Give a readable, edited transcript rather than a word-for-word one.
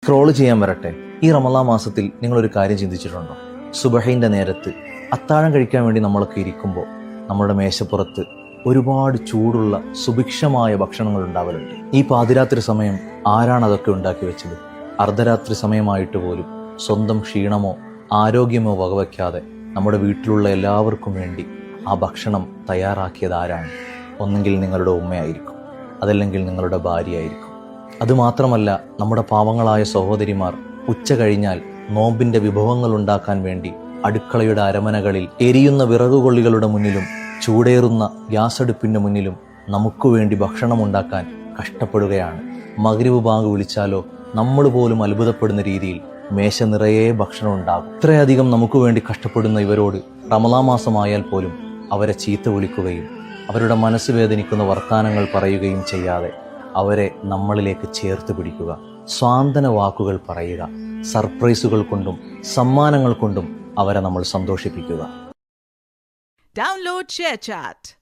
Scroll ചെയ്യാൻ വരട്ടെ. ഈ റമളാൻ മാസത്തിൽ നിങ്ങളൊരു കാര്യം ചിന്തിച്ചിട്ടുണ്ടോ? സുബഹിന്റെ നേരത്ത് അത്താഴം കഴിക്കാൻ വേണ്ടി നമ്മളൊക്കെ ഇരിക്കുമ്പോൾ നമ്മുടെ മേശപ്പുറത്ത് ഒരുപാട് ചൂടുള്ള സുഭിക്ഷമായ ഭക്ഷണങ്ങൾ ഉണ്ടാവലുണ്ട്. ഈ പാതിരാത്രി സമയം ആരാണ് അതൊക്കെ ഉണ്ടാക്കി വെച്ചത്? അർദ്ധരാത്രി സമയമായിട്ട് പോലും സ്വന്തം ക്ഷീണമോ ആരോഗ്യമോ വകവയ്ക്കാതെ നമ്മുടെ വീട്ടിലുള്ള എല്ലാവർക്കും വേണ്ടി ആ ഭക്ഷണം തയ്യാറാക്കിയത് ആരാണ്? ഒന്നെങ്കിൽ നിങ്ങളുടെ ഉമ്മയായിരിക്കും, അതല്ലെങ്കിൽ നിങ്ങളുടെ ഭാര്യയായിരിക്കും. അതുമാത്രമല്ല, നമ്മുടെ പാവങ്ങളായ സഹോദരിമാർ ഉച്ച കഴിഞ്ഞാൽ നോമ്പിന്റെ വിഭവങ്ങൾ ഉണ്ടാക്കാൻ വേണ്ടി അടുക്കളയുടെ അരമനകളിൽ എരിയുന്ന വിറകുകൊള്ളികളുടെ മുന്നിലും ചൂടേറുന്ന ഗ്യാസടുപ്പിന്റെ മുന്നിലും നമുക്ക് വേണ്ടി ഭക്ഷണം ഉണ്ടാക്കാൻ കഷ്ടപ്പെടുകയാണ്. മഗ്രിബ് ബാങ്ക് വിളിച്ചാലോ നമ്മൾ പോലും അത്ഭുതപ്പെടുന്ന രീതിയിൽ മേശ നിറയെ ഭക്ഷണം ഉണ്ടാകും. ഇത്രയധികം നമുക്ക് വേണ്ടി കഷ്ടപ്പെടുന്ന ഇവരോട് റമളാൻ മാസമായാൽ പോലും അവരെ ചീത്ത വിളിക്കുകയും അവരുടെ മനസ്സ് വേദനിക്കുന്ന വർത്താനങ്ങൾ പറയുകയും ചെയ്യാതെ അവരെ നമ്മളിലേക്ക് ചേർത്ത് പിടിക്കുക, സ്വാന്തന വാക്കുകൾ പറയുക, സർപ്രൈസുകൾ കൊണ്ടും സമ്മാനങ്ങൾ കൊണ്ടും അവരെ നമ്മൾ സന്തോഷിപ്പിക്കുക. Download ShareChat.